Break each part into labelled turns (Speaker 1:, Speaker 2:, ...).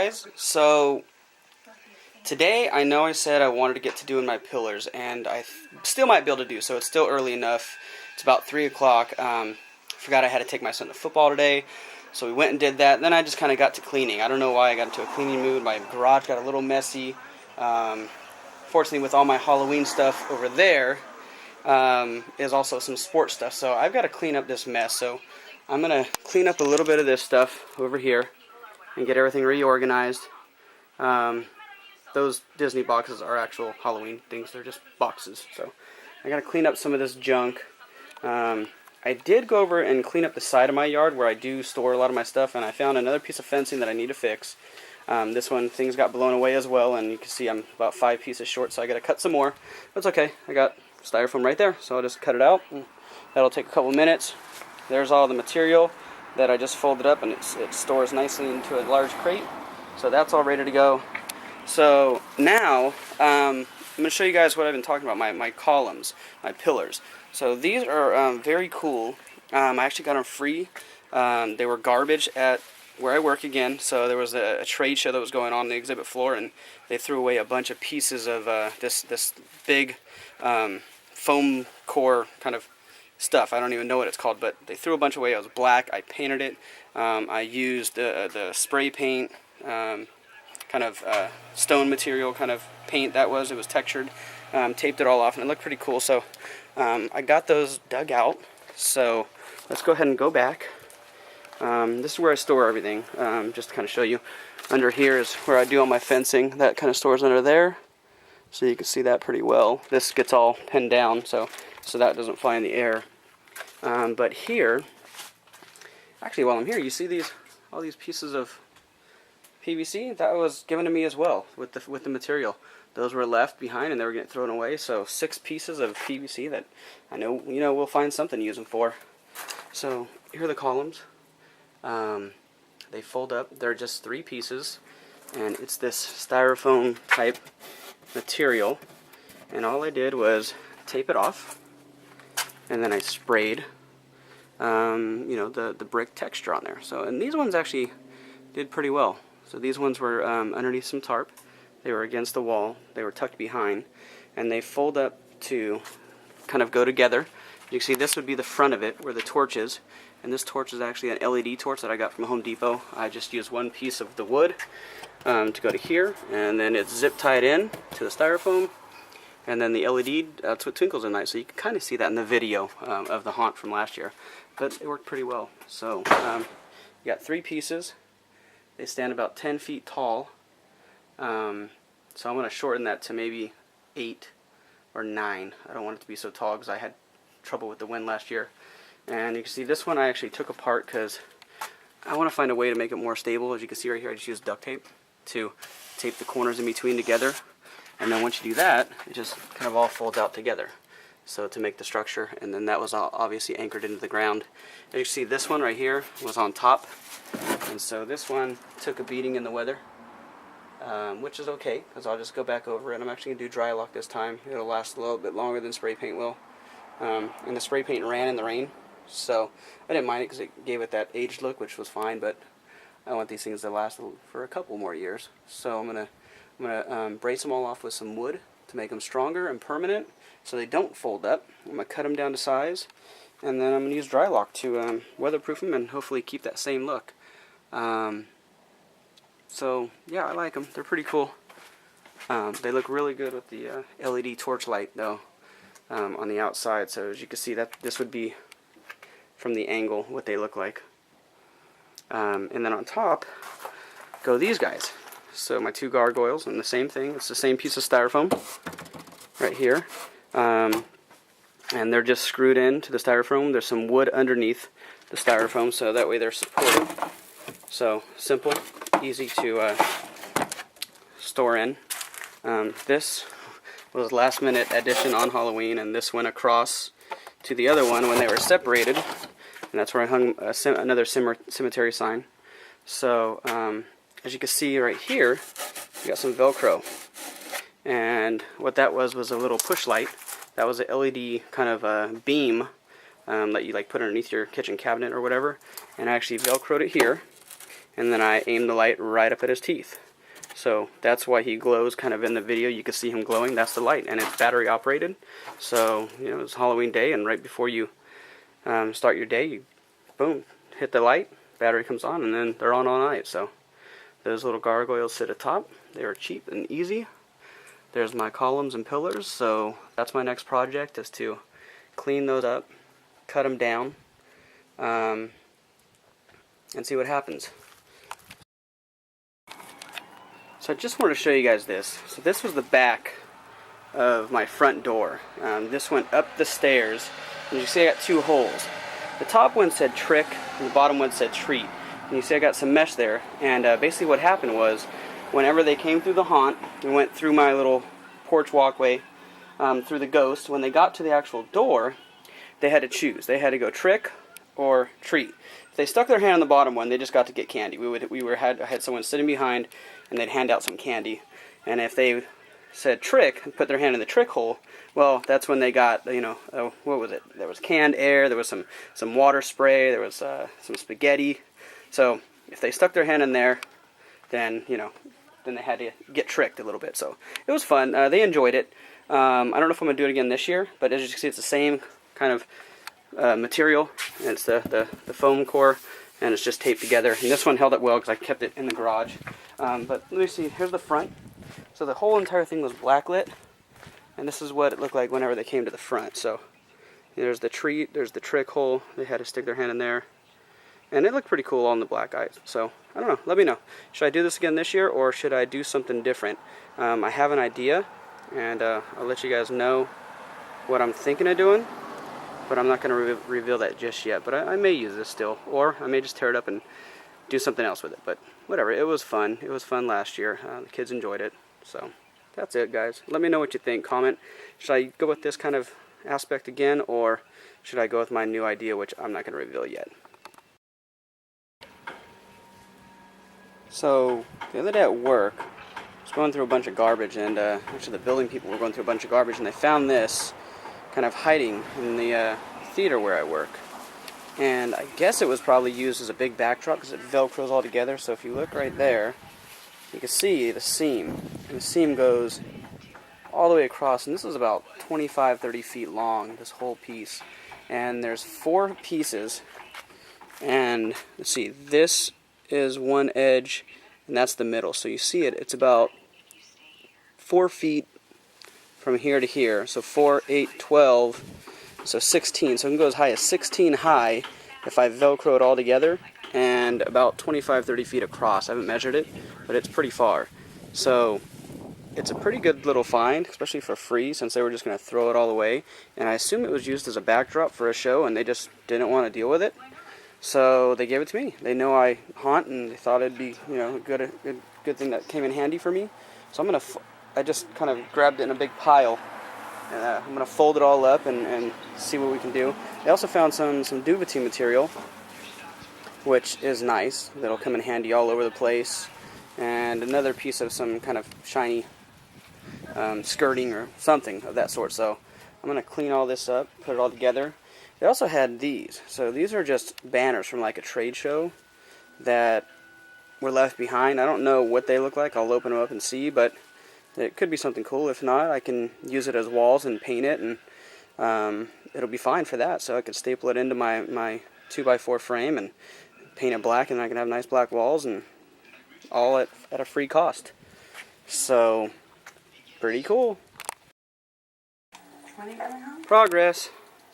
Speaker 1: guys, so today I know I said I wanted to get to doing my pillars, and I still might be able to do so. It's still early enough. It's about 3 o'clock. Forgot I had to take my son to football today, so we went and did that. Then I just kind of got to cleaning. I don't know why I got into a cleaning mood. My garage got a little messy. Fortunately, with all my Halloween stuff over there, is also some sports stuff. So I've got to clean up this mess. So I'm going to clean up a little bit of this stuff over here and get everything reorganized. Those Disney boxes are actual Halloween things. They're just boxes. So I got to clean up some of this junk. I did go over and clean up the side of my yard where I do store a lot of my stuff, and I found another piece of fencing that I need to fix. This one, things got blown away as well, and you can see I'm about 5 pieces short, so I got to cut some more. That's okay. I got styrofoam right there, so I'll just cut it out. That'll take a couple minutes. There's all the material that I just folded up, and it stores nicely into a large crate. So that's all ready to go. So now I'm going to show you guys what I've been talking about, my columns, my pillars. So these are very cool. I actually got them free. They were garbage at where I work again. So there was a trade show that was going on the exhibit floor, and they threw away a bunch of pieces of this big foam core kind of stuff. I don't even know what it's called, but they threw a bunch away. It was black. I painted it. I used the spray paint, kind of stone material kind of paint that was. It was textured. Taped it all off, and it looked pretty cool. So I got those dug out. So let's go ahead and go back. This is where I store everything, just to kind of show you. Under here is where I do all my fencing. That kind of stores under there. So you can see that pretty well. This gets all pinned down, so that doesn't fly in the air. But here, actually while I'm here, you see all these pieces of PVC that was given to me as well with the material. Those were left behind and they were getting thrown away. So 6 pieces of PVC that I know we'll find something to use them for. So here are the columns. They fold up. They're just 3 pieces, and it's this styrofoam type material. And all I did was tape it off, and then I sprayed, the brick texture on there. So, and these ones actually did pretty well. So these ones were underneath some tarp. They were against the wall. They were tucked behind, and they fold up to kind of go together. You can see this would be the front of it, where the torch is, and this torch is actually an LED torch that I got from Home Depot. I just used one piece of the wood to go to here, and then it's zip tied in to the styrofoam. And then the LED, that's what twinkles at night. So you can kind of see that in the video of the haunt from last year. But it worked pretty well. So you got 3 pieces. They stand about 10 feet tall. So I'm going to shorten that to maybe 8 or 9. I don't want it to be so tall because I had trouble with the wind last year. And you can see this one I actually took apart because I want to find a way to make it more stable. As you can see right here, I just used duct tape to tape the corners in between together. And then once you do that, it just kind of all folds out together. So to make the structure, and then that was obviously anchored into the ground. And you see this one right here was on top. And so this one took a beating in the weather, which is okay, because I'll just go back over it. I'm actually going to do dry lock this time. It'll last a little bit longer than spray paint will. And the spray paint ran in the rain, so I didn't mind it because it gave it that aged look, which was fine, but I want these things to last for a couple more years. So I'm gonna brace them all off with some wood to make them stronger and permanent, so they don't fold up. I'm gonna cut them down to size, and then I'm gonna use dry lock to weatherproof them and hopefully keep that same look. So yeah, I like them. They're pretty cool. They look really good with the LED torch light though, on the outside. So as you can see, that this would be from the angle what they look like. And then on top go these guys. So my 2 gargoyles, and the same thing. It's the same piece of styrofoam right here, and they're just screwed into the styrofoam. There's some wood underneath the styrofoam, so that way they're supported. So simple, easy to store in. This was last minute addition on Halloween, and this went across to the other one when they were separated, and that's where I hung another cemetery sign. So as you can see right here, you got some Velcro, and what that was a little push light. That was an LED kind of beam that you like put underneath your kitchen cabinet or whatever, and I actually Velcroed it here, and then I aim the light right up at his teeth. So that's why he glows kind of in the video. You can see him glowing. That's the light, and it's battery operated. So, you know, it's Halloween day, and right before you start your day, you, boom, hit the light, battery comes on, and then they're on all night. So those little gargoyles sit atop. They are cheap and easy. There's my columns and pillars. So that's my next project, is to clean those up, cut them down, and see what happens. So I just wanted to show you guys this. So this was the back of my front door. This went up the stairs, and you see I got two holes. The top one said trick, and the bottom one said treat. And you see I got some mesh there, and basically what happened was, whenever they came through the haunt, and went through my little porch walkway, through the ghost, when they got to the actual door, they had to choose. They had to go trick or treat. If they stuck their hand on the bottom one, they just got to get candy. I had someone sitting behind, and they'd hand out some candy. And if they said trick and put their hand in the trick hole, well, that's when they got, you know, what was it? There was canned air, there was some water spray, there was some spaghetti. So if they stuck their hand in there, then, you know, then they had to get tricked a little bit. So it was fun. They enjoyed it. I don't know if I'm going to do it again this year, but as you can see, it's the same kind of material. And it's the foam core, and it's just taped together. And this one held up well because I kept it in the garage. But let me see, here's the front. So the whole entire thing was blacklit, and this is what it looked like whenever they came to the front. So there's the treat, there's the trick hole. They had to stick their hand in there, and it looked pretty cool on the black eyes. So I don't know, let me know. Should I do this again this year, or should I do something different? I have an idea, and I'll let you guys know what I'm thinking of doing, but I'm not going to reveal that just yet. But I may use this still, or I may just tear it up and do something else with it. But whatever, it was fun. It was fun last year. The kids enjoyed it. So that's it, guys. Let me know what you think. Comment. Should I go with this kind of aspect again, or should I go with my new idea, which I'm not going to reveal yet? So the other day at work, I was going through a bunch of garbage, and actually the building people were going through a bunch of garbage, and they found this kind of hiding in the theater where I work. And I guess it was probably used as a big backdrop because it velcros all together. So if you look right there, you can see the seam. And the seam goes all the way across. And this is about 25-30 feet long, this whole piece. And there's 4 pieces. And let's see, this is one edge, and that's the middle. So you see it, it's about 4 feet from here to here. So 4, 8, 12. So 16, so it can go as high as 16 high if I Velcro it all together, and about 25-30 feet across. I haven't measured it, but it's pretty far. So it's a pretty good little find, especially for free, since they were just going to throw it all away. And I assume it was used as a backdrop for a show, and they just didn't want to deal with it. So they gave it to me. They know I haunt, and they thought it'd be, you know, a good thing that came in handy for me. So I just kind of grabbed it in a big pile. I'm going to fold it all up and see what we can do. They also found some Duvetine material, which is nice. That'll come in handy all over the place. And another piece of some kind of shiny skirting or something of that sort. So I'm going to clean all this up, put it all together. They also had these. So these are just banners from like a trade show that were left behind. I don't know what they look like. I'll open them up and see, but it could be something cool. If not, I can use it as walls and paint it, and it'll be fine for that. So I can staple it into my 2x4 frame and paint it black, and I can have nice black walls, and all at a free cost. So, pretty cool. Progress.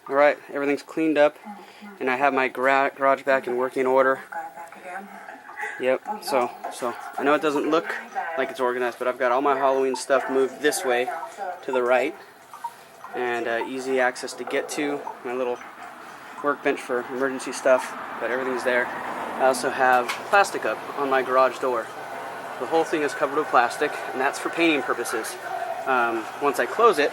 Speaker 1: Alright, everything's cleaned up, and I have my garage back in working order. Yep, so I know it doesn't look like it's organized, but I've got all my Halloween stuff moved this way to the right, and easy access to get to. My little workbench for emergency stuff, but everything's there. I also have plastic up on my garage door. The whole thing is covered with plastic, and that's for painting purposes. Once I close it,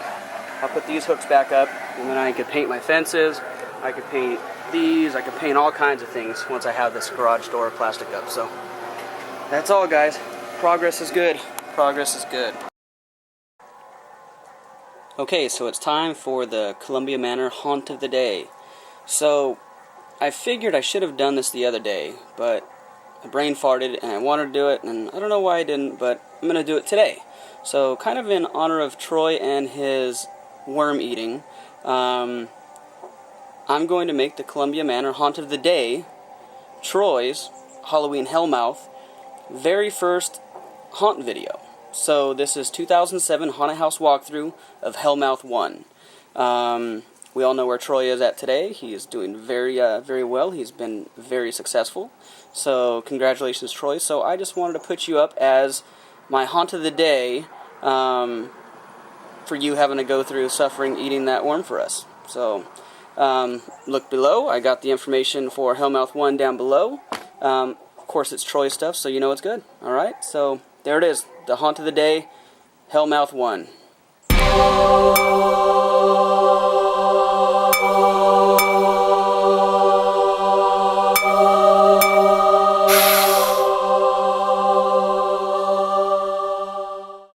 Speaker 1: I'll put these hooks back up, and then I could paint my fences. I could paint these. I could paint all kinds of things once I have this garage door plastic up. So that's all, guys. Progress is good. Progress is good. Okay, so it's time for the Columbia Manor Haunt of the Day. So I figured I should have done this the other day, but my brain farted and I wanted to do it, and I don't know why I didn't, but I'm going to do it today. So kind of in honor of Troy and his worm eating, I'm going to make the Columbia Manor Haunt of the Day Troy's Halloween Hellmouth very first haunt video. So this is 2007 Haunted House walkthrough of Hellmouth 1. We all know where Troy is at today. He is doing very well. He's been very successful. So congratulations, Troy. So I just wanted to put you up as my haunt of the day for you having to go through suffering eating that worm for us. So look below. I got the information for Hellmouth 1 down below. Of course, it's Troy stuff, so you know it's good. Alright, so there it is. The haunt of the day, Hellmouth 1.